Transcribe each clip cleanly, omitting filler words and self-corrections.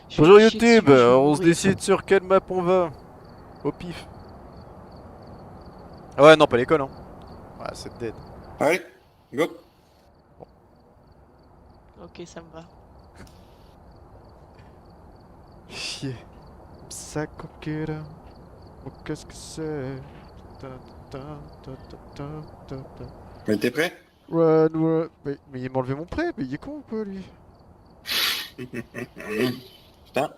Je vais Bonjour me chier dessus, YouTube, je vais on se mourir. décide sur quelle map on va. Au pif. Ah ouais, non, pas l'école, hein. Ouais, c'est dead. Allez, go. Ok, ça me va. Chier. Ça coquera. Oh, qu'est-ce que c'est? Ta, ta, ta, ta, ta, ta, ta. Mais t'es prêt? Run, run. Mais il m'a enlevé mon prêt, mais il est con ou quoi lui? Putain.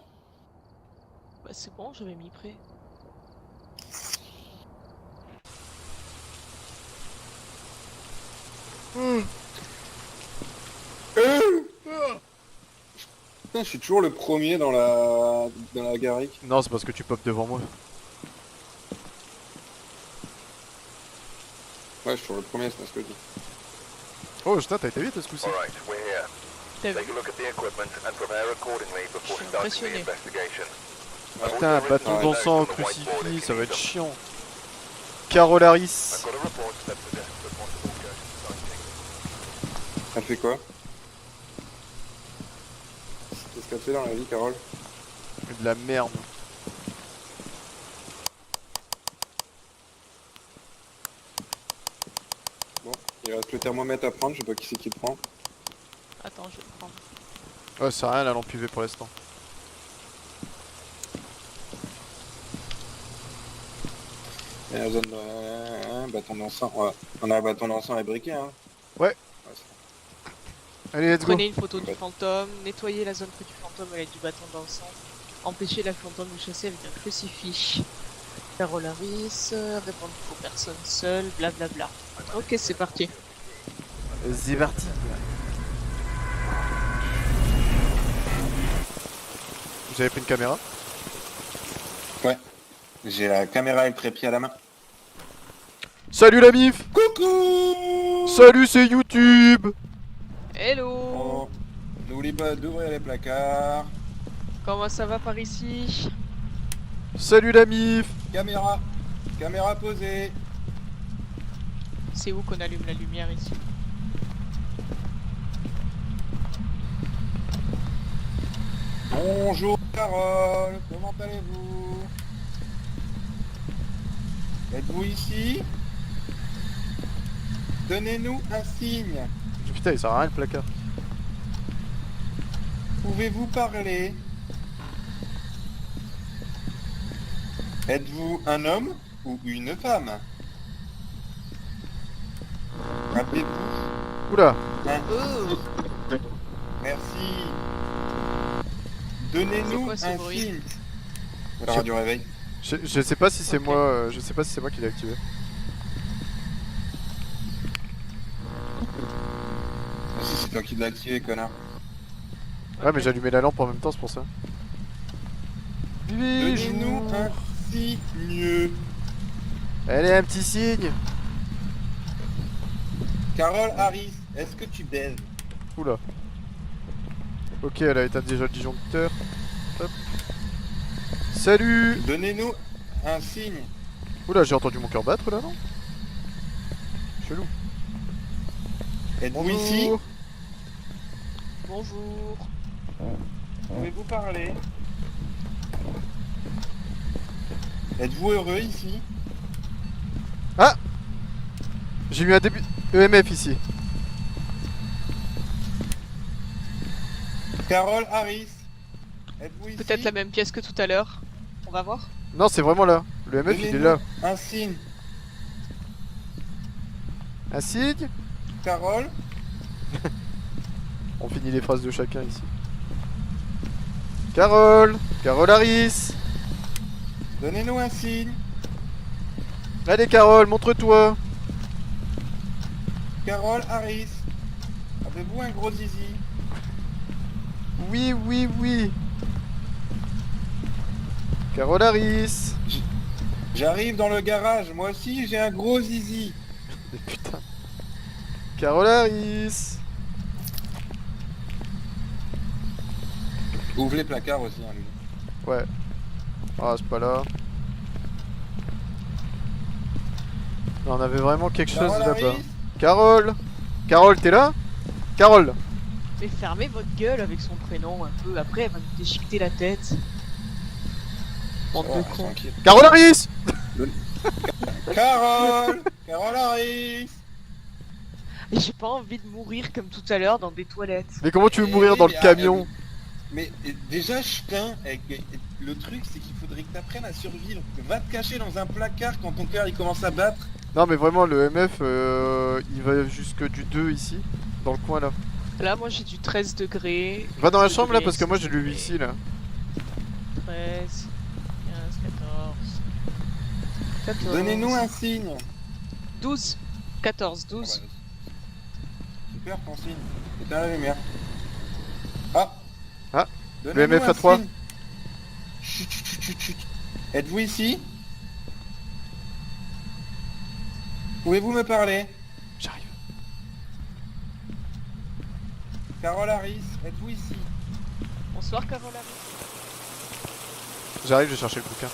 Bah c'est bon, j'avais mis prêt. Putain, je suis toujours le premier dans la garrigue. Non, c'est parce que tu pop devant moi. Ouais, je suis toujours le premier, c'est ce que je dis. Oh, putain, t'as été vite ce coup-ci. Alright, we're here. T'as vu? Take a look at the equipment and prepare accordingly before Je suis starting the impressionné. investigation. Putain, bâton Ouais. dansant, crucifix, ça va être chiant. Carole Harris. I've got a report that suggests a possible Gerson sighting. Elle fait quoi? Qu'est-ce qu'elle fait dans la vie, Carole? De la merde. Bon, il reste le thermomètre à prendre, je sais pas qui c'est qui le prend. Attends, je vais le prendre. Ouais, ça sert à rien la lampe UV pour l'instant. Et la zone de... bâton d'encens, ouais. On a un bâton d'encens et briquet, hein. Ouais. Ouais, c'est- Allez, let's go. Prenez une photo du fantôme, nettoyez la zone du fantôme avec du bâton d'encens, empêchez la fantôme de chasser avec un crucifix. Carole Harris, répondre aux personnes seules, blablabla. Ok, c'est parti. C'est parti. Vous avez pris une caméra? J'ai la caméra et le trépied à la main. Salut la mif! Coucou! Salut, c'est YouTube! Hello! Oh, n'oublie pas d'ouvrir les placards. Comment ça va par ici? Salut la mif! Caméra! Caméra posée! C'est où qu'on allume la lumière ici? Bonjour Carole, comment allez-vous? Êtes-vous ici? Donnez-nous un signe. Putain, il sert à rien le placard. Pouvez-vous parler? Êtes-vous un homme ou une femme? Appelez-vous Oula! un... Merci. Donnez-nous C'est quoi ce un bruit? signe. La radio réveil. Je sais pas si c'est Ok. moi, je sais pas si c'est moi qui l'ai activé. Ah si, c'est toi qui l'as activé, connard. Ouais, mais j'ai allumé la lampe en même temps, c'est pour ça. Donnez-nous un signe. Allez, un petit signe! Carole Harris, est-ce que tu baises? Oula. Ok, elle a éteint déjà le disjoncteur. Hop. Salut! Donnez-nous un signe. Oula, j'ai entendu mon cœur battre là, non? Chelou. Êtes-vous ici? Bonjour. Pouvez-vous parler? Êtes-vous heureux ici? Ah! J'ai eu un début EMF ici. Carole Harris, êtes-vous ici? Peut-être la même pièce que tout à l'heure. On va voir. Non, c'est vraiment là. Le EMF il est là. Un signe. Un signe? Carole? On finit les phrases de chacun ici. Carole! Carole Harris! Donnez-nous un signe. Allez Carole, montre-toi! Carole Harris, avez-vous un gros zizi? Oui, oui, oui! Carole Harris! J'arrive dans le garage, moi aussi j'ai un gros zizi. Mais putain! Carole Harris! Ouvre les placards aussi, hein, lui. Ouais. Ah, c'est pas là. Non, on avait vraiment quelque chose Carole là-bas. Harris, Carole! Carole, t'es là? Carole! Mais fermez votre gueule avec son prénom un peu. Après, elle va nous déchiqueter la tête. Bande Oh, de cons. tranquille. Carole Harris. Carole Carole Harris. Et j'ai pas envie de mourir comme tout à l'heure dans des toilettes. Mais comment tu veux Eh mourir oui, dans mais, le camion? Mais déjà, Chutin, le truc c'est qu'il faudrait que t'apprennes à survivre. Va te cacher dans un placard quand ton cœur il commence à battre. Non mais vraiment le MF il va jusque du 2 ici, dans le coin là. Là, moi j'ai du 13 degrés. Va dans la 12 chambre là degrés, parce que moi j'ai 16 lu degrés, ici là. 13, 15, 14. 14. Donnez-nous un signe. 12. 14, Ah 12. bah, super ton signe. Éteins la lumière. Ah. Ah. Donnez-nous Le MF à un 3. signe. Chut, chut, chut, chut, chut. Êtes-vous ici? Pouvez-vous me parler? J'arrive. Carole Harris, êtes-vous ici? Bonsoir, Caroline. J'arrive, je vais chercher le bouquin.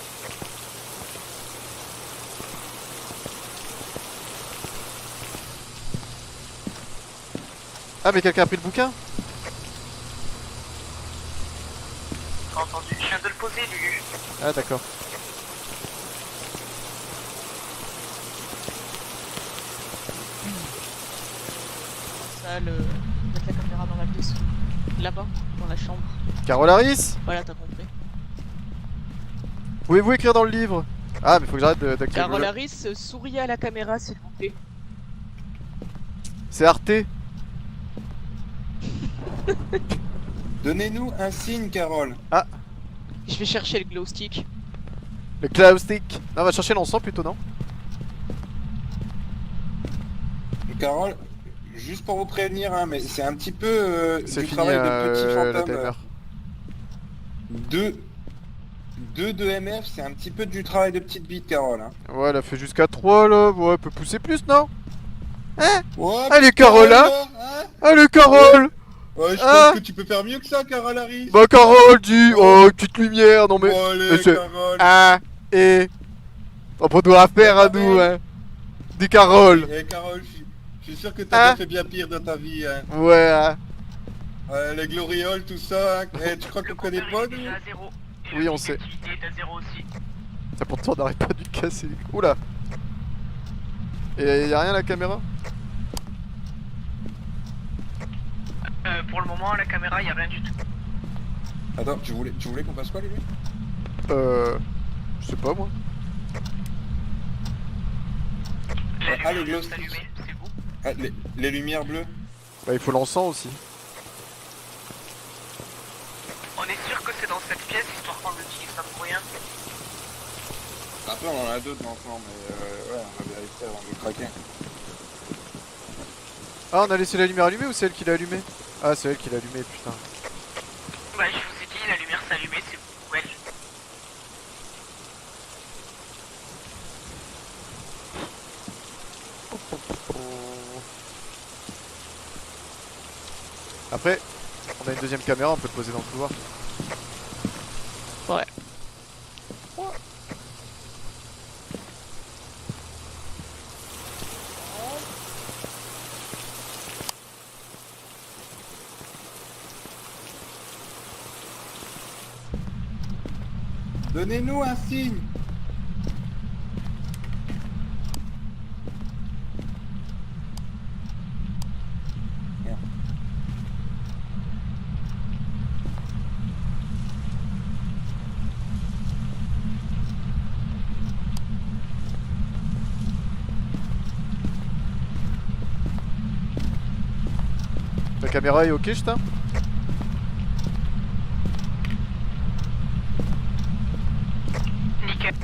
Ah mais quelqu'un a pris le bouquin? Entendu, je viens de le poser, Lulu. Ah d'accord. Ça, mettre la caméra dans la pièce. Là-bas, dans la chambre. Carole Harris? Voilà, t'as compris. Pouvez-vous écrire dans le livre? Ah mais faut que j'arrête d'activer Carole le... Harris, souriez à la caméra, s'il vous plaît. C'est Arte. Donnez-nous un signe, Carole. Je vais chercher le glow stick. Le cloud stick. Non on va chercher l'encens plutôt non? Carole, juste pour vous prévenir, hein, mais c'est un petit peu C'est du fini travail de petit la fantôme. timer. 2 de MF, c'est un petit peu du travail de petite bite, Carole. Hein. Ouais elle a fait jusqu'à 3 là. Ouais elle peut pousser plus non? Ouais, Allez Carole hein? hein. Allez Carole! Ouais, je Ah. pense que tu peux faire mieux que ça, Carole Harris. Bah Carole dis! Oh petite lumière non mais... Bon, allez, mais c'est- Carole. Ah et... On peut doit faire à nous hein! Dis Carole! Eh, Carole, je suis sûr que t'as Ah. déjà fait bien pire dans ta vie. Hein. Ouais hein. Les glorioles, tout ça. Hein. Eh, tu crois qu'on connaît pas, nous? Déjà à 0. Et Oui, le on pic sait. d'activité est à 0 aussi. Ça pourtant on n'arrête pas de lui casser les... Oula! Et y'a rien à la caméra? Pour le moment, à la caméra, il n'y a rien du tout. Attends, tu voulais qu'on fasse quoi, Lulu? Je sais pas moi. La Ah, lumière le glow vient de stick. s'allumer, c'est vous. Ah, les lumières bleues. Bah il faut l'encens aussi. On est sûr que c'est dans cette pièce, histoire qu'on l'utilise pas pour rien. Après, on en a d'autres maintenant, mais ouais, on va vérifier avant de craquer. Ah on a laissé la lumière allumée ou c'est elle qui l'a allumée? Ah c'est elle qui l'a allumée putain. Bah, je vous ai dit, la lumière s'est allumée, c'est vous ou elle. Après, on a une deuxième caméra, on peut le poser dans le couloir. Ouais. Donnez-nous un signe. Merde. La caméra est ok Chutin? Nickel.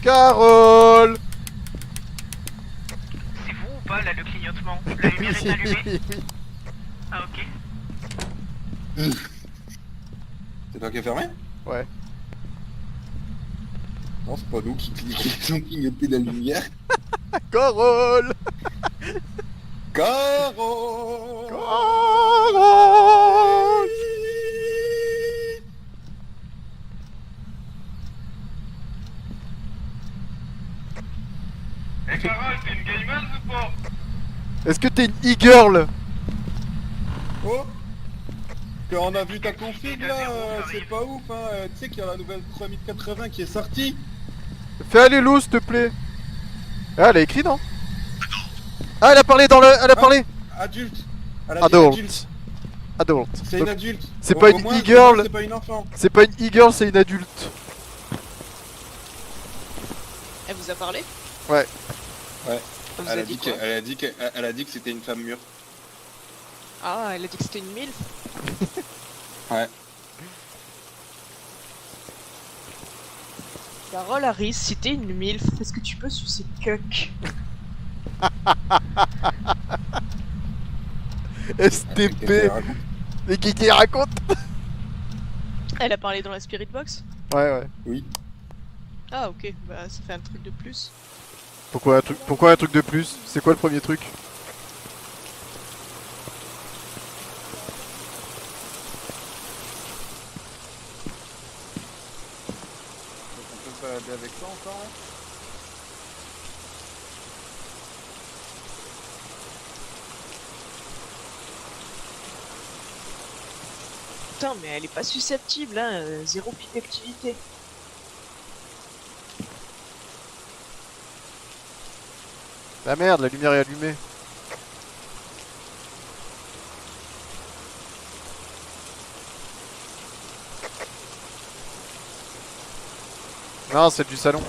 Carole! C'est vous ou pas, là, le clignotement? La lumière est allumée? Ah, ok. C'est toi qui as fermé? Ouais. Non, c'est pas nous qui ont clignoté la lumière. Carole! Carole. Carole! Eh Carole, t'es une gameuse ou pas? Est-ce que t'es une e-girl? Oh Quand on a vu ta config là, c'est pas ouf hein, tu sais qu'il y a la nouvelle 3080 qui est sortie. Fais Allélo s'il te plaît. Ah, elle a écrit non? Ah, elle a parlé dans le... Elle a parlé. Adulte. Elle a dit adulte. Adult. Adult. C'est une adulte. c'est Au- pas au une moins- e-girl. au moins, c'est pas une enfant. C'est pas une e-girl, c'est une adulte. Elle vous a parlé? Ouais. Ouais. Elle vous Elle a a dit dit quoi? qu'elle a dit que c'était une femme mûre. Ah, elle a dit que c'était une MILF. Ouais. Carole Harris, si t'es une MILF, est-ce que tu peux sucer cuck? STP. Et qui raconte? Elle a parlé dans la Spirit Box? Ouais, ouais. Oui. Ah, ok, bah ça fait un truc de plus. Pourquoi un truc de plus? C'est quoi le premier truc? On peut se balader avec toi encore là? Putain, mais elle est pas susceptible, hein, zéro pique d'activité. La merde, la lumière est allumée. Non, celle du salon.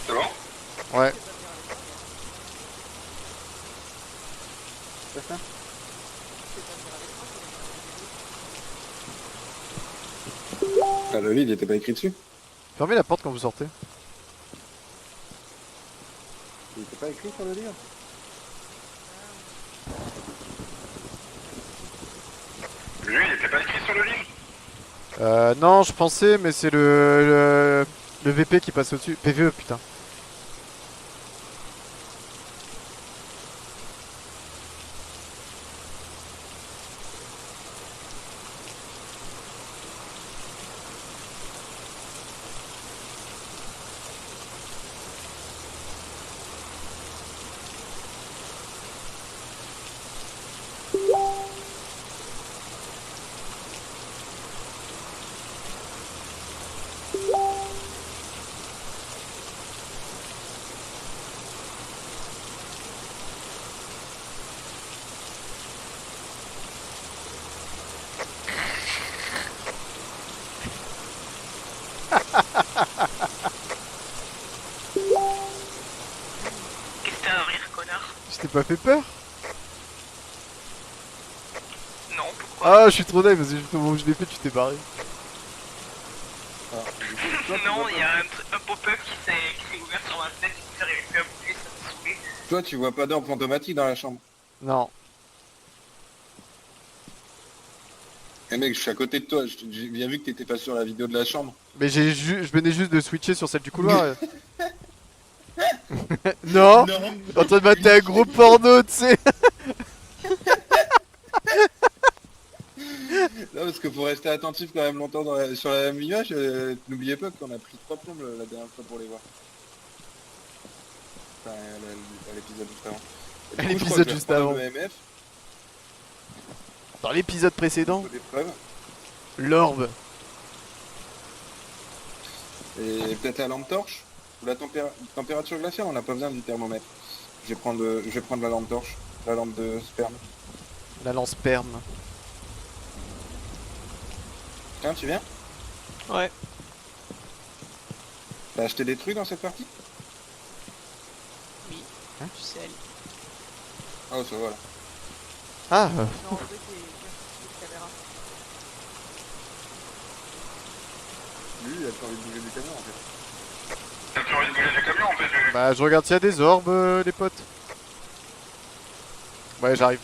C'est bon? Ouais. C'est ça? Ah, le lit il était pas écrit dessus? Fermez la porte quand vous sortez. Il était pas écrit sur le livre? Lui, il était pas écrit sur le livre? Non, je pensais, mais c'est le VP qui passe au-dessus. PVE, putain. Qu'est-ce que t'as à rire, connard? Je t'ai pas fait peur? Non, pourquoi? Ah, je suis trop dingue parce que juste au moment où je l'ai fait, tu t'es barré. Non, il y a un pop-up qui s'est ouvert sur ma fenêtre, et j'arrivais plus à bouger, ça m'a saoulé. Toi, tu vois pas d'orbe fantomatique dans la chambre. Non. Eh mec, je suis à côté de toi, j'ai bien vu que t'étais pas sur la vidéo de la chambre. Mais je venais juste de switcher sur celle du couloir. Non, en train de mater un gros porno, tu sais. Non, parce que faut rester attentif quand même longtemps sur la même image, n'oubliez pas qu'on a pris 3 plombes la dernière fois pour les voir. Enfin, à l'épisode juste avant. À Et du coup, je l'épisode crois que je vais juste reprendre avant. le MF, Dans l'épisode précédent, faut des preuves. l'orbe. Et peut-être la lampe torche ou la température glaciaire, on n'a pas besoin du thermomètre. Je vais prendre la lampe torche, la lampe de sperme. La lance sperme. Tiens, tu viens? Ouais. T'as acheté des trucs dans cette partie? Oui. Hein? Tu sais, elle. Oh, ça va là. Ah, Non, en fait, des caméras. Lui, il a pas envie de bouger du camion en fait. T'as plus envie de bouger du camion, en fait? bah je regarde s'il y a des orbes, les potes. Ouais, j'arrive.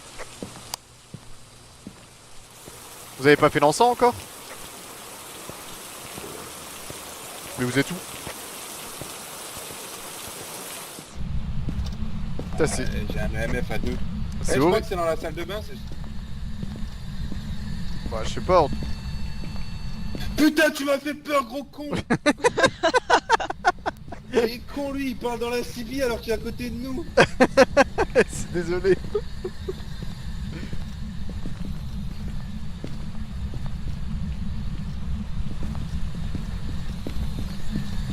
Vous avez pas fait l'encens encore? Mais vous êtes où? Putain, c'est J'ai un MF à 2. c'est Je crois horrible. que c'est dans la salle de bain, c'est... Bah, je sais pas. Putain, tu m'as fait peur, gros con. Il est con, lui, il parle dans la CB alors qu'il est à côté de nous. C'est désolé.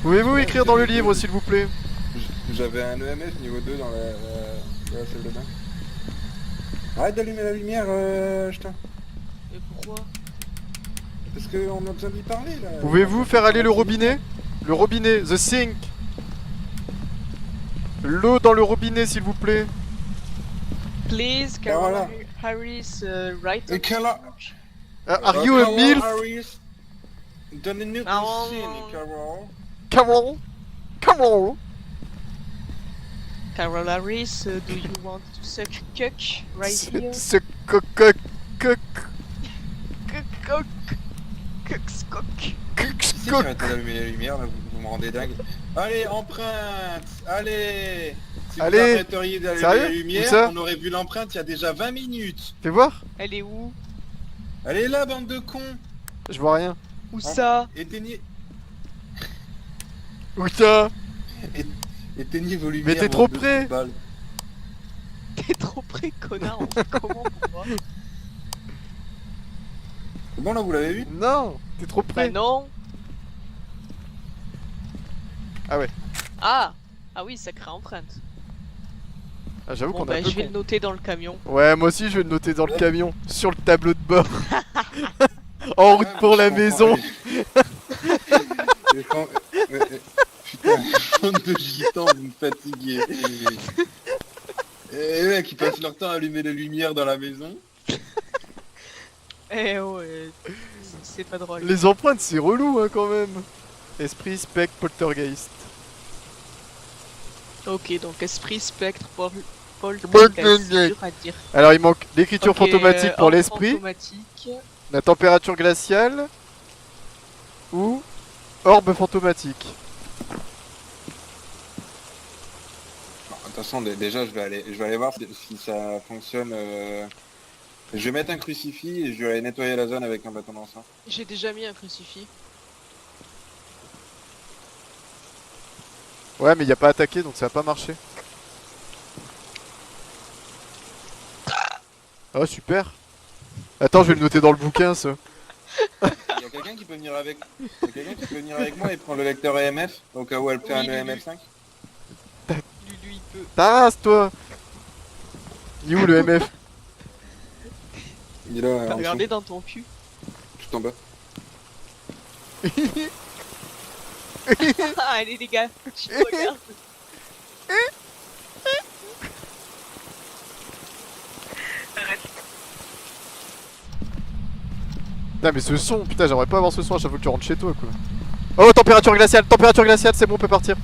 Pouvez-vous écrire dans le livre, s'il vous plaît? J'avais un EMF niveau 2 dans la salle de bain. Arrête d'allumer la lumière, putain. Et pourquoi? Parce qu'on a besoin d'y parler, là. Pouvez-vous faire aller le robinet? Le robinet, the sink. L'eau dans le robinet, s'il vous plaît. Please, Ah, voilà. Carol Harris, right Et on Carla- Are you a MILF? Donnez-nous Ah, un signe, non. Carol. Carol? Carol? Carol Harris, do you want to suck cuck right here? Ce coq. Cock. Cock. Si tu arrêtes d'allumer la lumière, là, vous me rendez dingue. Allez, empreinte. Allez. Si Allez. vous arrêteriez d'allumer Sérieux? la Où lumière, ça? on aurait vu l'empreinte il y a déjà 20 minutes. Fais voir? Elle est où? Elle est là, bande de cons. Je vois rien. Où ça? Éteignez, Où ça? éteignez vos lumières. Mais t'es bande trop de près. balles. T'es trop près, connard. On fait comment pour voir? C'est bon, là, vous l'avez vu? Non, t'es trop Bah près. non. Ah ouais. Ah oui, sacrée empreinte. Ah, j'avoue Bon qu'on a bah un peu je vais con. le noter dans le camion. Ouais, moi aussi je vais le noter dans le camion, sur le tableau de bord. En route pour la Je maison. comprends. Putain, bande de gitans, vous me fatiguez. Et les mecs, ils passent leur temps à allumer les lumières dans la maison. Eh ouais, c'est pas drôle. Les empreintes c'est relou hein quand même. Esprit, spectre, poltergeist. Ok, donc esprit, spectre, poltergeist, Poltergeist. c'est dur à dire. Alors il manque l'écriture Ok, fantomatique pour orbe l'esprit, fantomatique. la température glaciale ou orbe fantomatique. Bon, de toute façon, déjà, je vais aller voir si ça fonctionne. Je vais mettre un crucifix et je vais aller nettoyer la zone avec un bâton d'encens. J'ai déjà mis un crucifix. Ouais mais il a pas attaqué donc ça a pas marché. Oh super. Attends je vais le noter dans le bouquin ça. Il y a quelqu'un qui peut venir avec. Il y a quelqu'un qui peut venir avec moi et prendre le lecteur EMF au cas où elle fait Oui, un Lulu. EMF5. Lulu, il peut. Ta race toi. Il est où le MF? Il est là, T'as en regardé dessous, dans ton cul? tout en bas. Ah, allez les gars, je te regarde. Arrête. Putain mais ce son, putain j'aimerais pas avoir ce son à chaque fois que tu rentres chez toi quoi. Oh température glaciale, c'est bon on peut partir.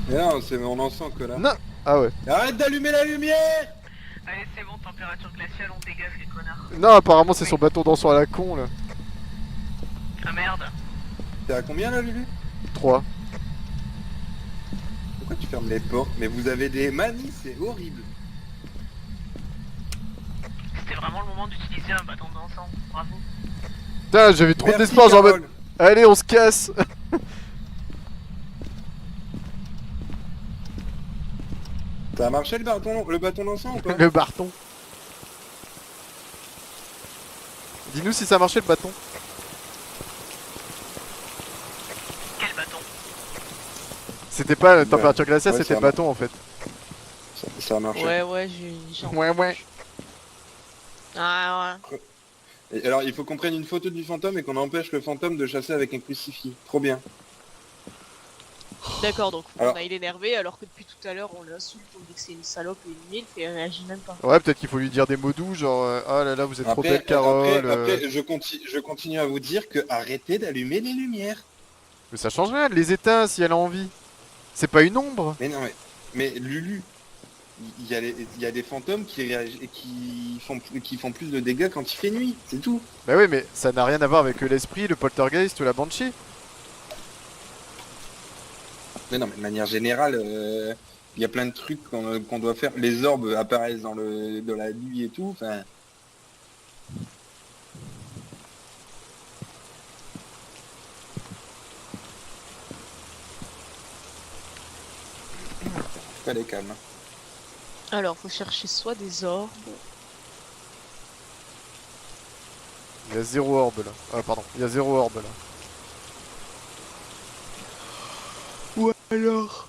Mais non, c'est mon encens, connard. Non. Ah ouais. Arrête d'allumer la lumière! Allez, c'est bon, température glaciale, on dégage les connards. Non apparemment c'est son bâton dansant à la con là. Ah merde. T'es à combien là, Lulu? 3. Pourquoi tu fermes les portes? Mais vous avez des manies, c'est horrible. C'était vraiment le moment d'utiliser un bâton d'encens. Bravo. Putain j'avais trop Merci, d'espoir genre en mode, Carole. allez on se casse. Ça a marché le bâton d'encens ou pas? Le bâton. Dis-nous si ça a marché le bâton. Quel bâton? C'était pas la température glaciale, Ouais, c'était ça le bâton en fait. Ça a marché. Ouais, j'ai Ouais. Ah Et alors il faut qu'on prenne une photo du fantôme et qu'on empêche le fantôme de chasser avec un crucifix. Trop bien. ouais. D'accord, donc Alors- on a il énervé alors que depuis tout à l'heure on l'insulte, on dit que c'est une salope et une milf et elle réagit même pas. Ouais peut-être qu'il faut lui dire des mots doux genre ah là là vous êtes trop belle Carole. après, je continue à vous dire que arrêtez d'allumer les lumières. Mais ça change rien, elle les éteint si elle a envie. C'est pas une ombre. Mais non mais Lulu, il y a des fantômes qui réagissent et qui font plus de dégâts quand il fait nuit, c'est tout. Bah oui mais ça n'a rien à voir avec l'esprit, le poltergeist ou la banshee. Mais non mais de manière générale, il y a plein de trucs qu'on doit faire. Les orbes apparaissent dans la nuit et tout, enfin... Elle est calme. Alors, faut chercher soit des orbes. Il y a 0 orbe là. Ah pardon, il y a 0 orbe là. Ou alors...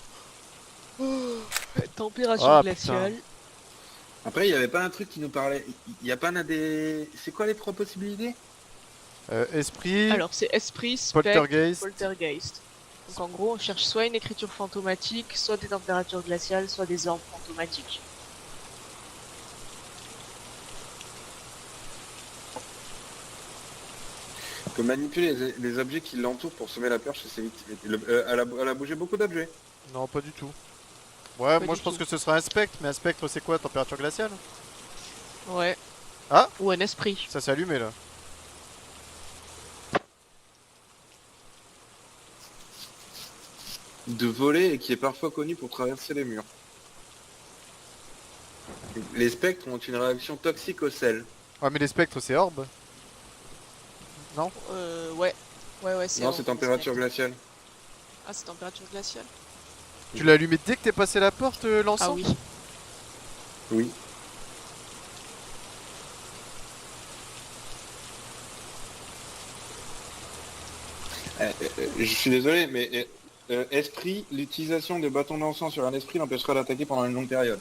température Ah, glaciale. Après, il y avait pas un truc qui nous parlait. Il y a pas un des. C'est quoi les 3 possibilités? Esprit, Alors, c'est esprit, spectre, poltergeist. poltergeist. Donc en gros, on cherche soit une écriture fantomatique, soit des températures glaciales, soit des orbes fantomatiques. On peut manipuler les objets qui l'entourent pour semer la peur chez ses victimes. Elle a bougé beaucoup d'objets. Non, pas du tout. Ouais, Pas moi du je pense tout. que ce sera un spectre, mais un spectre c'est quoi? Température glaciale? Ouais. Ah! Ou un esprit. Ça s'est allumé là. De voler et qui est parfois connu pour traverser les murs. Les spectres ont une réaction toxique au sel. Ouais, mais les spectres c'est orbe. Non? Ouais. Ouais, c'est... Non, orbe, c'est température spectre. glaciale. Ah, c'est température glaciale. Tu l'as allumé dès que t'es passé la porte, l'encens? Ah oui. Oui. Je suis désolé, mais esprit, l'utilisation des bâtons d'encens sur un esprit l'empêchera d'attaquer pendant une longue période.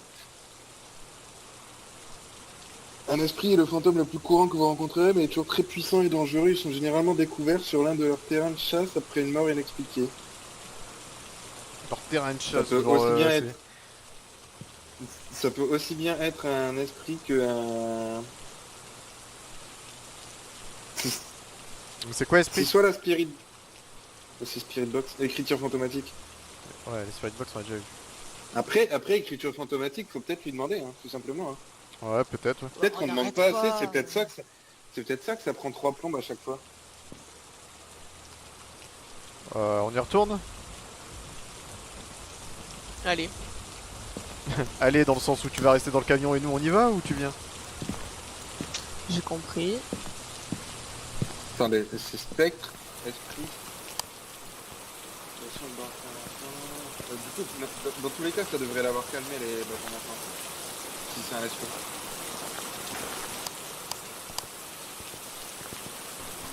Un esprit est le fantôme le plus courant que vous rencontrerez, mais est toujours très puissant et dangereux. Ils sont généralement découverts sur l'un de leurs terrains de chasse après une mort inexpliquée. Leur terrain de chasse, peut genre, aussi bien c'est- être- Ça peut aussi bien être un esprit que un... C'est quoi C'est esprit? soit la spirit... C'est spirit box, écriture fantomatique. Ouais, les spirit box on a déjà vu. Après écriture fantomatique, faut peut-être lui demander, hein, tout simplement. Hein. Ouais, peut-être, ouais. Peut-être On qu'on ne demande n'arrête pas assez, pas. c'est peut-être ça que ça... C'est peut-être ça que ça prend 3 plombes à chaque fois. On y retourne? Allez. Allez, dans le sens où tu vas rester dans le camion et nous on y va ou tu viens? J'ai compris. Attendez, c'est spectre, esprit... Du coup, dans tous les cas, ça devrait l'avoir calmé les bâtons d'enfant. Si c'est un esprit.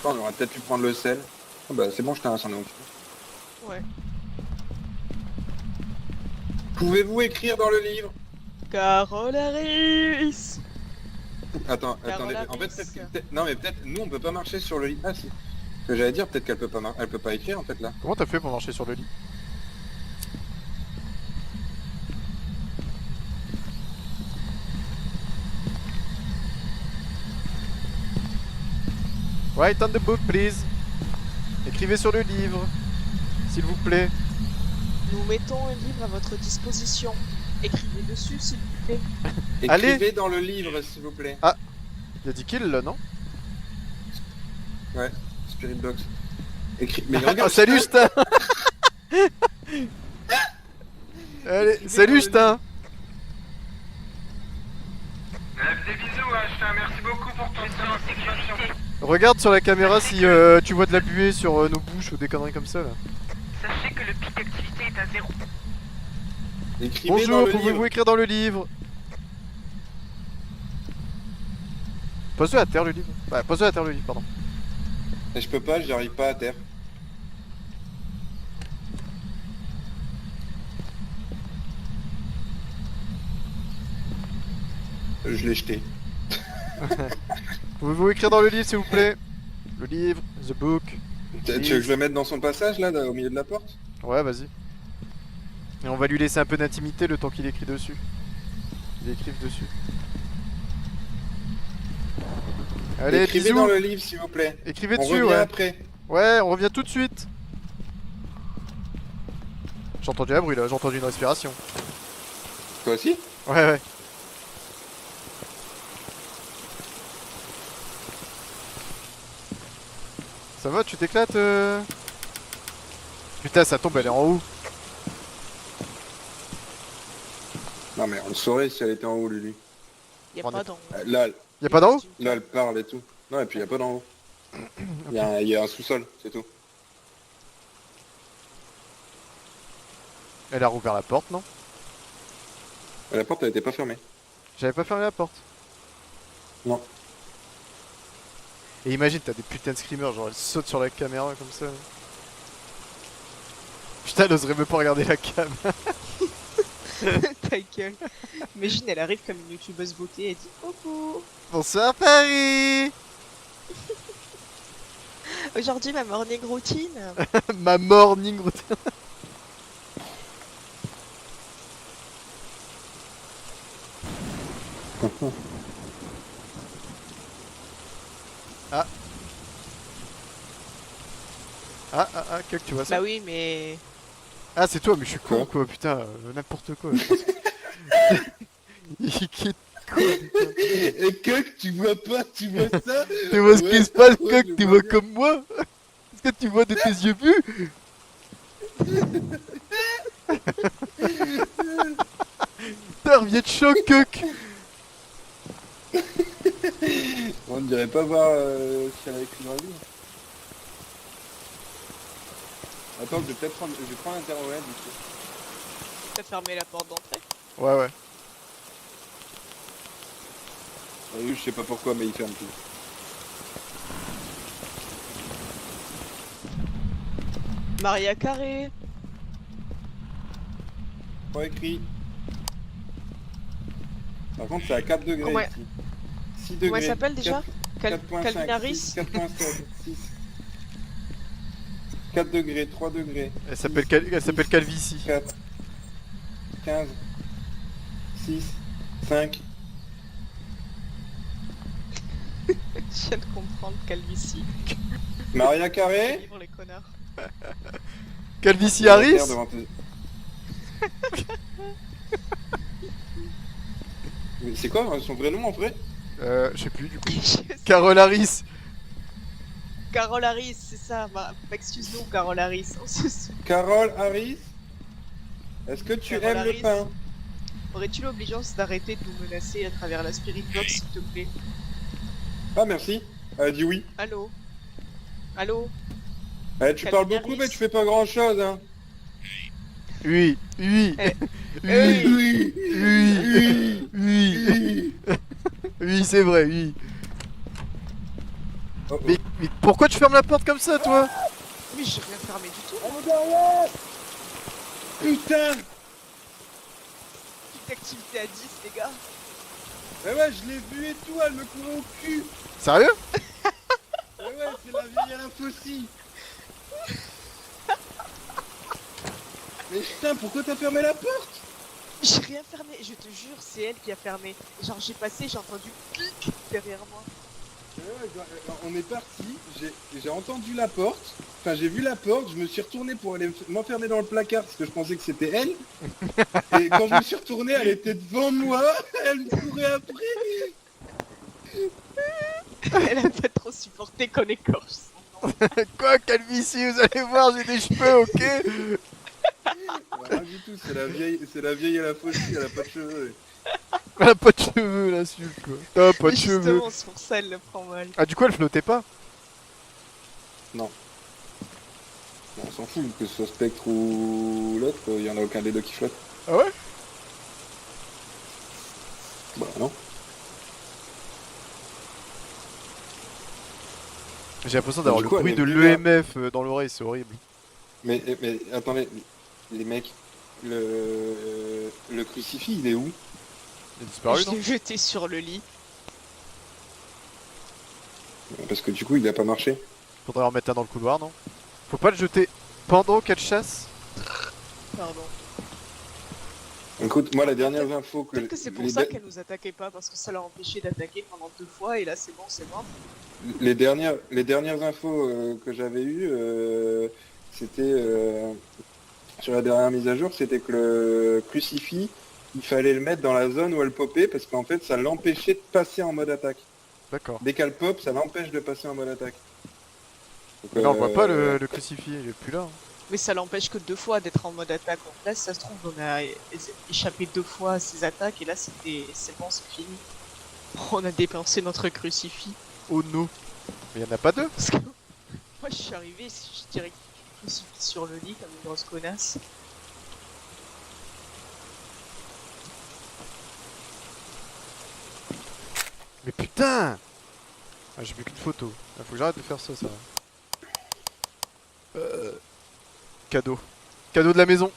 On aurait peut-être pu prendre le sel. Ah bah c'est bon, je t'ai incendie. Ouais. Pouvez-vous écrire dans le livre? Carole Harris. Attends, Carole attendez. En fait, Harris. non mais peut-être nous on peut pas marcher sur le lit. Ah si. Ce que j'allais dire, peut-être qu'elle peut pas elle peut pas écrire en fait là. Comment t'as fait pour marcher sur le lit? Write on the book, please. Écrivez sur le livre, s'il vous plaît. Nous mettons un livre à votre disposition. Écrivez dessus, s'il vous plaît. Allez. Écrivez dans le livre s'il vous plaît. Il a dit kill là, non? Ouais, Spirit Box. Mais regarde, Ah, salut Justin. Allez, Écrivez salut dans le Justin. Des bisous, H, merci beaucoup pour ton temps en sécurité. Regarde sur la caméra si tu vois de la buée sur nos bouches ou des conneries comme ça là. Sachez que le pic d'activité est à 0. écrivez dans Bonjour, le pouvez-vous livre. écrire dans le livre? Pose-le à terre le livre. Ouais, pose-le à terre le livre, pardon. Et je peux pas, j'y arrive pas à terre. Je l'ai jeté. Pouvez-vous écrire dans le livre s'il vous plaît? Le livre, the book. Tu veux que je le mette dans son passage là, au milieu de la porte? Ouais, vas-y. Et on va lui laisser un peu d'intimité le temps qu'il écrit dessus. Il écrive dessus. Allez, Écrivez bisous. dans le livre s'il vous plaît. Écrivez On dessus, revient ouais. après. Ouais, on revient tout de suite. J'ai entendu un bruit là, j'ai entendu une respiration. Toi aussi? Ouais, ouais. Ça va, tu t'éclates Putain, ça tombe, elle est en haut. Non mais on le saurait si elle était en haut, Lulu. Y a On pas est- d'en Là, Y'a pas d'en haut? là, elle parle et tout. Non, et puis il y a pas d'en haut. Il y a un sous-sol, c'est tout. Elle a rouvert la porte, non? La porte, elle était pas fermée. J'avais pas fermé la porte. Non. Et imagine, t'as des putains de screamers, genre elles sautent sur la caméra comme ça. Putain, elle oserait même pas regarder la cam. Ta gueule. Imagine, elle arrive comme une youtubeuse beauté et elle dit coucou. Bonsoir Paris. Aujourd'hui, ma morning routine. Ma morning routine. Que tu vois ça? Bah oui, mais. Ah, c'est toi, mais je suis con Quoi quoi, putain, n'importe quoi. Je pense que- Il quitte quoi, putain. Et Coq, tu vois pas, tu vois ça? Tu vois ce qui Ouais, se passe, ouais, Coq? je Tu vois vois bien. comme moi? Est-ce que tu vois de tes yeux vus? Putain, reviens de choc, Coq! On ne dirait pas voir ce qu'elle a écrit dans la vie. Attends, je vais peut-être prendre, je vais prendre l'interrogate du coup. T'as fermé la porte d'entrée. Ouais, ouais. Oui, je sais pas pourquoi, mais il ferme tout. Maria Carré. Pas écrit. Par contre, c'est à 4 degrés Comment- ici. 6 degrés. Comment elle s'appelle déjà 4.5, Calvin Harris. 6, 4.7, 6. 4 degrés, 3 degrés. Elle s'appelle Calvici. 4, 15, 6, 5. Je viens de comprendre calvitie. Maria Carré. Pour les connards. Calvici Harris? Devant tes- Mais c'est quoi son vrai nom en vrai? Je sais plus du coup. Carole Harris. Carole Harris, c'est ça. Excuse-nous, Carole Harris. On se souvient. Carole Harris. Est-ce que tu Carole aimes Harris. le pain? Aurais-tu l'obligeance d'arrêter de nous menacer à travers la Spirit Box, s'il te plaît? Ah merci. Elle a dit oui. Allô? Allô? Tu Calvin parles beaucoup Harris. mais tu fais pas grand chose hein. Oui, oui. Eh. Oui, Oui. oui, oui. Oui. Oui, c'est vrai, oui. Oh, oh. Mais pourquoi tu fermes la porte comme ça, toi? Mais j'ai rien fermé du tout. Oh, derrière. Putain. Petite activité à 10, les gars. Mais ouais, je l'ai vu et tout, elle me courait au cul. Sérieux? Mais ouais, c'est la vieille à la faucille. Mais putain, pourquoi t'as fermé la porte? J'ai rien fermé, je te jure, c'est elle qui a fermé. Genre j'ai passé, j'ai entendu clic derrière moi. On est parti, j'ai entendu la porte, enfin j'ai vu la porte, je me suis retourné pour aller m'enfermer dans le placard parce que je pensais que c'était elle. Et quand je me suis retourné, elle était devant moi, elle me courait après. Elle a pas trop supporté qu'on écorche son nom. Quoi, Calvici, vous allez voir, j'ai des cheveux, ok? Rien du tout, c'est la vieille à la faucille, elle a pas de cheveux. Elle a pas de cheveux, la suite, quoi. Ah, pas de cheveux. Justement, c'est pour ça elle le prend mal. Ah, du coup, elle flottait pas? Non. Bon, on s'en fout, que ce soit Spectre ou l'autre, il y en a aucun des deux qui flotte. Ah ouais? Bah non. J'ai l'impression d'avoir Du le coup, bruit elle de est plus là. l'EMF dans l'oreille, c'est horrible. Mais attendez, les mecs, le crucifix il est où? Il a disparu, Je non? l'ai jeté sur le lit. Parce que du coup il a pas marché. Faudrait en mettre un dans le couloir, non? Faut pas le jeter pendant qu'elle chasse? Pardon. Écoute, moi la dernière info que... Peut-être que c'est pour les ça de- qu'elle nous attaquait pas, parce que ça l'a empêché d'attaquer pendant 2 fois, et là c'est bon, c'est mort. Les dernières infos que j'avais eues, c'était sur la dernière mise à jour, c'était que le crucifix, il fallait le mettre dans la zone où elle popait parce qu'en fait ça l'empêchait de passer en mode attaque. D'accord. Dès qu'elle pop, ça l'empêche de passer en mode attaque. Donc, Mais non, on voit pas le crucifix, il est plus là. Hein. Mais ça l'empêche que 2 fois d'être en mode attaque. Donc là, si ça se trouve, on a échappé 2 fois à ses attaques, et là c'est bon, c'est fini. On a dépensé notre crucifix. Oh no. Mais y'en a pas deux? Parce que moi je suis arrivé, je dirais crucifix sur le lit comme une grosse connasse. Mais putain! Ah, j'ai plus qu'une photo. Ah, faut que j'arrête de faire ça, ça. Cadeau. Cadeau de la maison.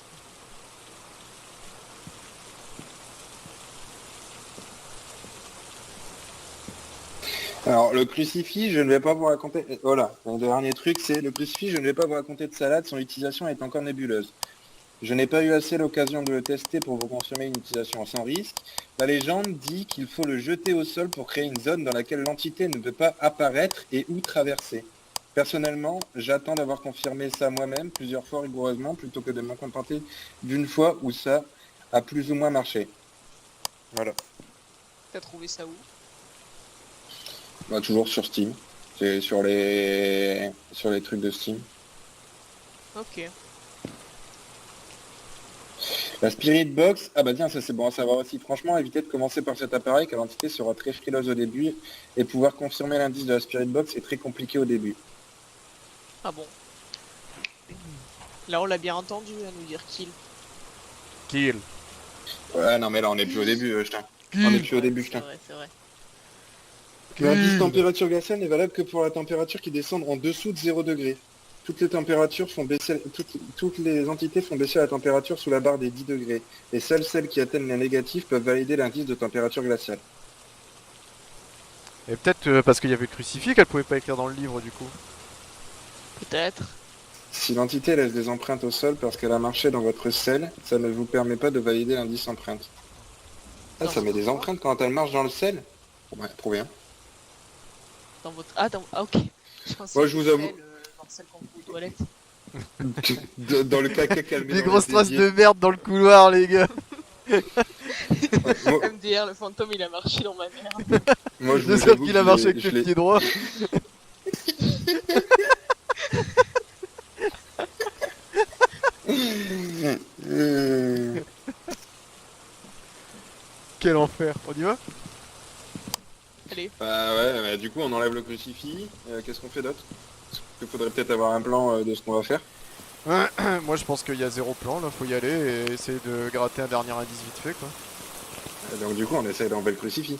Alors, le crucifix, je ne vais pas vous raconter... Voilà, le dernier truc, c'est le crucifix, je ne vais pas vous raconter de salade, son utilisation est encore nébuleuse. Je n'ai pas eu assez l'occasion de le tester pour vous confirmer une utilisation sans risque. La légende dit qu'il faut le jeter au sol pour créer une zone dans laquelle l'entité ne peut pas apparaître et ou traverser. Personnellement, j'attends d'avoir confirmé ça moi-même plusieurs fois rigoureusement plutôt que de me contenter d'une fois où ça a plus ou moins marché. Voilà. T'as trouvé ça où? Bah, toujours sur Steam. C'est sur les trucs de Steam. Ok. La Spirit Box, ah bah tiens, ça c'est bon à savoir aussi. Franchement, évitez de commencer par cet appareil car l'entité sera très frileuse au début et pouvoir confirmer l'indice de la Spirit Box est très compliqué au début. Ah bon. Là on l'a bien entendu à nous dire kill. Kill. Ouais, non mais là on est plus au début, putain. On est plus au début, C'est putain. vrai, c'est vrai. L'indice température glaciale n'est valable que pour la température qui descend en dessous de 0 degré. Toutes les températures font baisser, toutes les entités font baisser la température sous la barre des 10 degrés. Et seules celles qui atteignent les négatifs peuvent valider l'indice de température glaciale. Et peut-être parce qu'il y avait le crucifix qu'elle pouvait pas écrire dans le livre du coup. Peut-être. Si l'entité laisse des empreintes au sol parce qu'elle a marché dans votre sel, ça ne vous permet pas de valider l'indice empreinte. Ah, Dans ça met votre des quoi empreintes quand elle marche dans le sel? Ouais, trop bien. Dans votre... Ah, ah ok. Je pensais Moi, que je vous c'était avoue- dans celle qu'on fout aux toilettes. Dans le caca qu'elle met Des dans grosses les traces éviers. de merde dans le couloir, les gars. Moi, MDR, le fantôme, il a marché dans ma merde. moi, je vous J'espère avoue qu'il que a marché je avec l'ai- le pied droit. Euh, Quel enfer. On y va? Allez. Bah ouais, bah, du coup on enlève le crucifix. Qu'est-ce qu'on fait d'autre? Il faudrait peut-être avoir un plan de ce qu'on va faire. Moi je pense qu'il y a zéro plan là, faut y aller et essayer de gratter un dernier indice vite fait quoi. Donc du coup on essaie d'enlever le crucifix.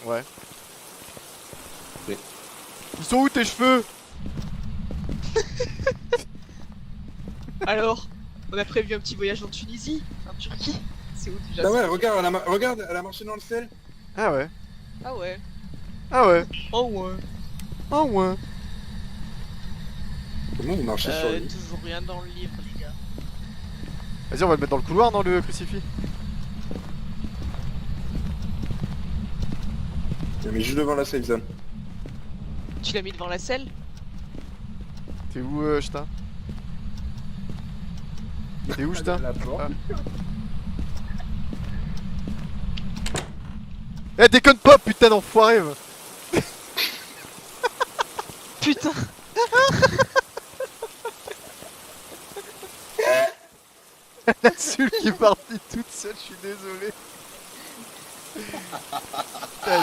Ouais. Ok. Ils sont où tes cheveux? Alors, on a prévu un petit voyage en Tunisie, en Turquie. C'est où déjà Ah ouais, ça regarde, regarde, elle a marché dans le sel. Ah ouais. Ah ouais. Ah ouais. Oh ouais. Ah ouais. Comment vous marchez sur lui? Toujours rien dans le livre, les gars. Vas-y, on va le mettre dans le couloir, dans le crucifix. Il mis juste devant la safe zone. Tu l'as mis devant la selle? T'es où, Ch'tain? T'es où, Ch'tain? Ah. Eh, déconne pas, putain d'enfoiré! Va. Putain. La Sul qui est partie toute seule, je suis désolé. Putain,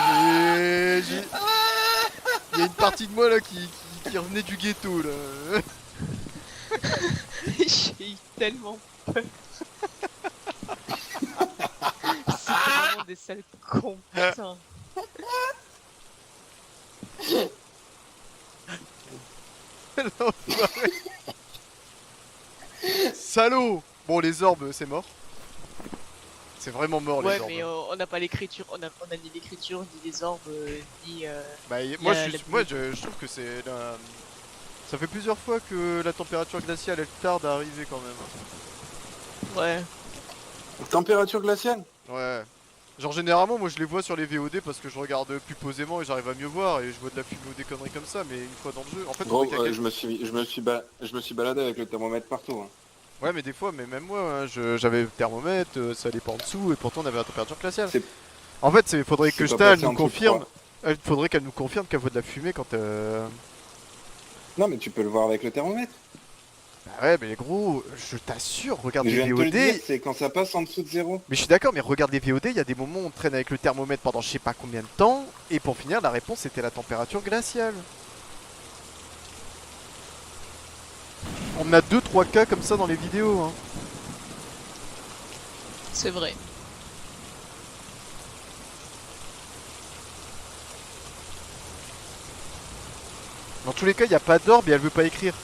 il y a une partie de moi là qui revenait du ghetto là. J'ai eu tellement peur. C'est vraiment des sales cons, putain. L'enfoiré. Salaud! Bon, les orbes, c'est mort. C'est vraiment mort Ouais, les orbes. mais on n'a pas l'écriture, on a ni l'écriture, ni les orbes, ni. Bah, moi, la- je trouve que c'est. Ça fait plusieurs fois que la température glaciale elle tarde à arriver quand même. Ouais. Température glaciale? Ouais. Genre généralement moi je les vois sur les VOD parce que je regarde plus posément et j'arrive à mieux voir et je vois de la fumée ou des conneries comme ça, mais une fois dans le jeu, en fait on Gros, voit qu'il y a je me suis baladé avec le thermomètre partout. Hein. Ouais mais des fois, mais même moi, hein, j'avais le thermomètre, ça allait pas en dessous et pourtant on avait la température glaciale. C'est- En fait faudrait c'est que pas Jta passé nous en dessous de confirme, 3. faudrait qu'elle nous confirme qu'elle voit de la fumée quand Non mais tu peux le voir avec le thermomètre. Bah ouais mais gros, je t'assure, regarde Mais je les viens de te le VOD. dire, c'est quand ça passe en dessous de 0. Mais je suis d'accord, mais regarde les VOD, il y a des moments où on traîne avec le thermomètre pendant je sais pas combien de temps, et pour finir, la réponse c'était la température glaciale. On a 2-3 cas comme ça dans les vidéos. Hein. C'est vrai. Dans tous les cas, il n'y a pas d'orbe et elle veut pas écrire.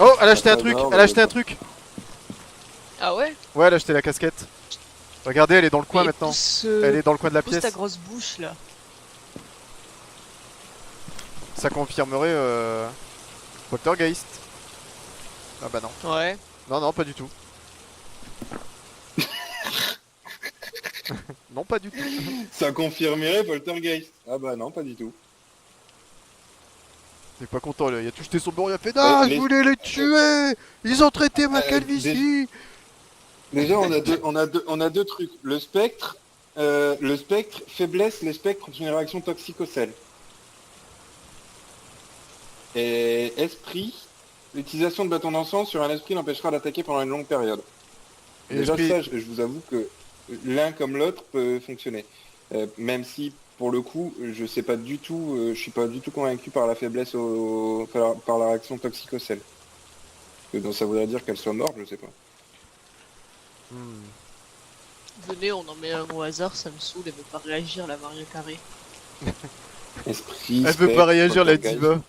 Oh, elle a acheté un pas truc, d'orbe, elle a acheté un d'accord. truc. Ah ouais? Ouais, elle a acheté la casquette. Regardez, elle est dans le coin Mais maintenant. Elle est dans le coin de la pousse ta pièce. grosse bouche là. Ça confirmerait Poltergeist. Ah bah non. Ouais. Non, non, pas du tout. Non, pas du tout. Ça confirmerait Poltergeist. Ah bah non, pas du tout. Il est pas content là, il a tout jeté son bureau, il a fait non, je les- voulais les tuer. Ils ont traité ma Euh, calvitie. Déjà, on a deux trucs. Le spectre, faiblesse, les spectres ont une réaction toxique au sel. Et esprit, l'utilisation de bâton d'encens sur un esprit l'empêchera d'attaquer pendant une longue période. Et Déjà esprit- ça, je vous avoue que l'un comme l'autre peut fonctionner. Même si, pour le coup, je sais pas du tout, je suis pas du tout convaincu par la faiblesse par la réaction toxique au sel. Donc ça voudrait dire qu'elle soit morte, je sais pas. Hmm. Venez, on en met un au hasard, ça me saoule, elle veut pas réagir la Maria Carré. Esprit, Elle veut spectre, pas réagir la poltergeist. diva.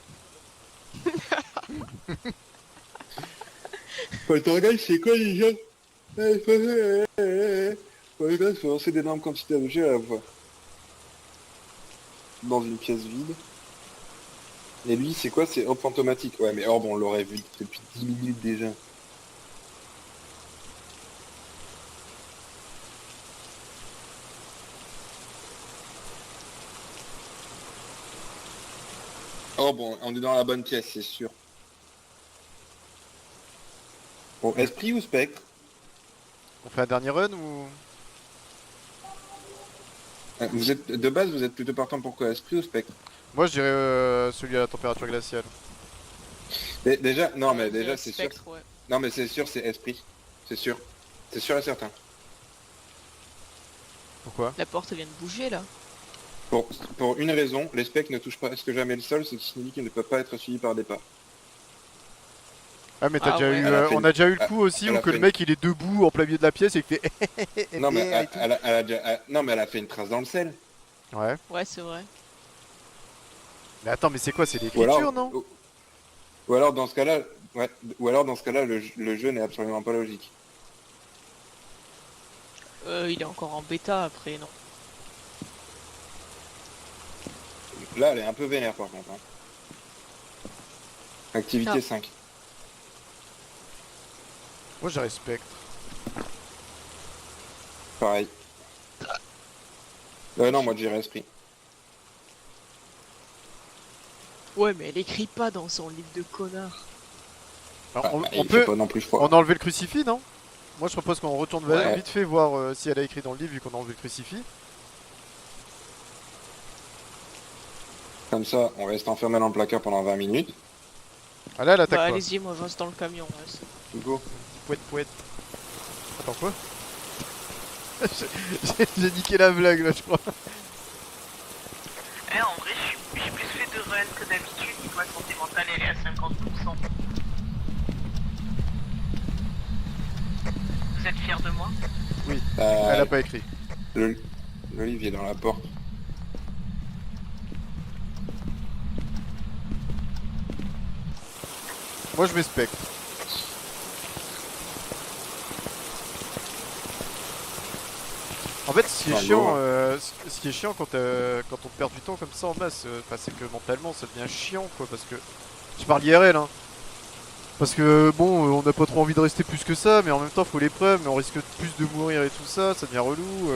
Poltergeist, c'est quoi déjà? Poltergeist, faut lancer d'énormes quantités d'objets à la fois. Dans une pièce vide. Et lui, c'est quoi? C'est orbe fantomatique. Ouais, mais orbe, on l'aurait vu depuis 10 minutes déjà. Oh bon, on est dans la bonne pièce, c'est sûr. Bon, esprit ou spectre? On fait un dernier run ou... Vous êtes de base, vous êtes plutôt partant pour quoi? Esprit ou spectre? Moi je dirais celui à la température glaciale. Déjà, non mais déjà c'est sûr. Spectre, ouais. Non mais c'est sûr, c'est esprit. C'est sûr. C'est sûr et certain. Pourquoi? La porte vient de bouger là. Pour une raison, les spectres ne touchent presque jamais le sol, ce qui signifie qu'ils ne peuvent pas être suivis par des pas. Ah mais t'as Ah déjà ouais. eu, Elle a fait on une- a déjà eu le coup aussi elle où a que le fait mec il est debout en plein milieu de la pièce et qu'il fait Non mais et tout. elle a déjà... non mais elle a fait une trace dans le sel. Ouais. Ouais, c'est vrai. Mais attends, mais c'est quoi? C'est Ou l'écriture, alors, non? ou alors dans ce cas-là, ouais, ou alors dans ce cas-là, le jeu n'est absolument pas logique. Il est encore en bêta après, non. Là, elle est un peu vénère par contre. Hein. Activité Ah. 5. Moi je respecte. Pareil. Non, moi je dirais esprit. Ouais, mais elle écrit pas dans son livre de connard. Alors, on il peut... fait pas non plus froid. On a enlevé le crucifix, non? Moi je propose qu'on retourne Ouais. vite fait voir si elle a écrit dans le livre vu qu'on a enlevé le crucifix. Comme ça, on reste enfermé dans le placard pendant 20 minutes. Ah là elle attaque Bah, pas. allez-y, moi je reste dans le camion. Ouais, c'est- Go. Pouette pouette. Attends quoi? J'ai niqué la blague là je crois. Eh, en vrai, j'ai plus fait de run que d'habitude, et ma santé mentale elle est à 50%. Vous êtes fiers de moi? Elle a pas écrit. L'Olivier est dans la porte. Moi je m'especte. En fait, ce qui est Ah, chiant, bon. ce qui est chiant quand on perd du temps comme ça en masse, c'est que mentalement ça devient chiant quoi, parce que je parle IRL hein. Parce que bon, on n'a pas trop envie de rester plus que ça, mais en même temps faut l'épreuve, mais on risque plus de mourir et tout ça, ça devient relou.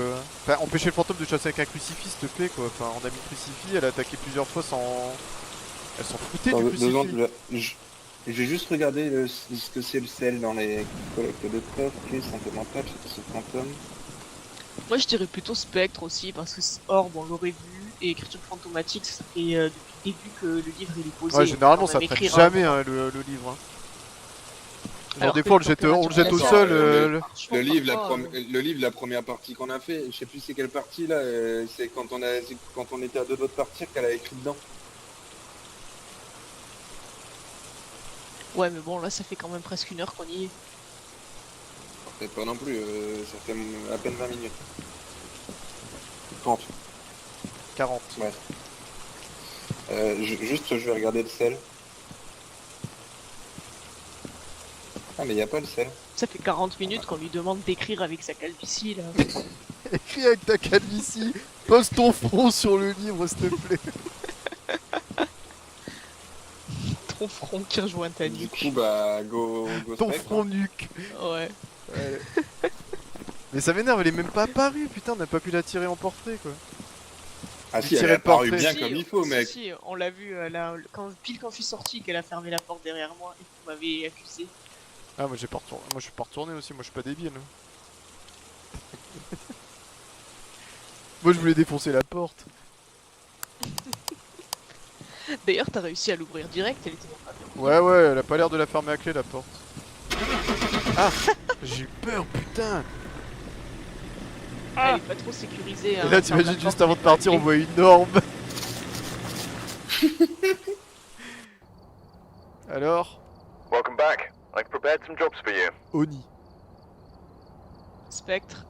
Enfin, empêcher le fantôme de chasser avec un crucifix, s'il te plaît quoi. Enfin, on a mis le crucifix, elle a attaqué plusieurs fois sans. Elle s'en foutait Dans du 2 crucifix. secondes, j'ai juste regardé ce que c'est le sel dans les collectes de preuves, clés, santé mentale, ce fantôme. Moi je dirais plutôt spectre aussi, parce que Orbe on l'aurait vu, et écriture fantomatique, ça fait depuis le début que le livre il est posé. Ouais, généralement on ça va traite m'écrire jamais un- hein, le livre. Hein. Genre Alors des que fois on le jette au température sol. glaciale, Le franchement, livre, parfois, le livre, la première partie qu'on a fait, je sais plus c'est quelle partie là, c'est quand on était à deux doigts de partir qu'elle a écrit dedans. Ouais, mais bon, là ça fait quand même presque 1 heure qu'on y est. Peut-être pas non plus, ça fait à peine 20 minutes. 30. 40. Ouais. Juste, je vais regarder le sel. Ah, mais y a pas le sel. Ça fait 40 minutes qu'on lui demande d'écrire avec sa calvitie là. Écris avec ta calvitie, pose ton front sur le livre s'il te plaît. Ton front qui rejoint ta Du nuque. coup, bah, go Ton spectre, front hein. nuque. Ouais. Ouais. Mais ça m'énerve, elle est même pas apparue, putain, on n'a pas pu la tirer en portrait quoi. Ah Du si, elle tirer est apparue portrait. bien Si, comme il faut, si, mec. Si, on l'a vu là, pile quand je suis sorti qu'elle a fermé la porte derrière moi et que vous m'avez accusé. Ah moi j'ai pas retourné, moi je suis pas retourné aussi, moi je suis pas débile. Moi je voulais défoncer la porte. D'ailleurs, t'as réussi à l'ouvrir direct, elle était pas bien. Ouais ouais, elle a pas l'air de la fermer à clé la porte. Ah, j'ai eu peur putain. Elle est pas trop sécurisée. Et hein, là ferme la t'imagines porte, juste avant elle de est pas partir on clé. voit une orbe. Alors, Welcome back. I've prepared some jobs for you. Oni. Spectre.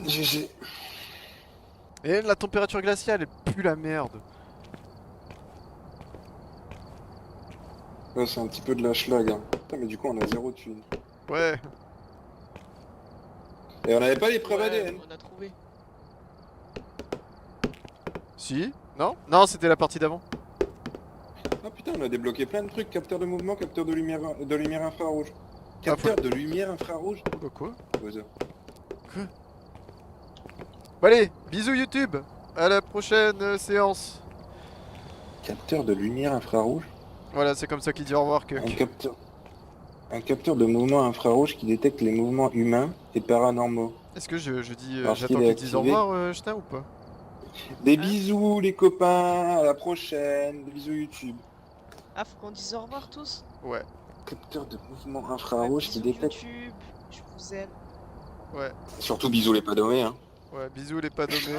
GG. Et la température glaciale, elle pue la merde. Ouais, c'est un petit peu de la schlag. Hein. Putain, mais du coup, on a 0 thunes. Ouais. Et on avait pas les preuves Ouais, ADN. on a trouvé. Si? Non? Non, c'était la partie d'avant. Ah putain, on a débloqué plein de trucs. Capteur de mouvement, capteur de lumière infrarouge. Capteur de lumière infrarouge. Bah quoi? Au hasard. Bon allez, bisous YouTube. À la prochaine séance. Capteur de lumière infrarouge. Voilà, c'est comme ça qu'il dit au revoir que. Un capteur de mouvement infrarouge qui détecte les mouvements humains et paranormaux. Est-ce que je dis Alors, j'attends s'il est qu'ils disent au activé- revoir Ch'tain ou pas? Des bisous les copains, à la prochaine. Des bisous YouTube. Ah, faut qu'on dise au revoir tous. Ouais, Capteur de mouvement Ouais, infrarouge qui bisous détecte... YouTube. Je vous aime. ouais, Surtout bisous les padomés, hein. ouais, bisous les pas nommés.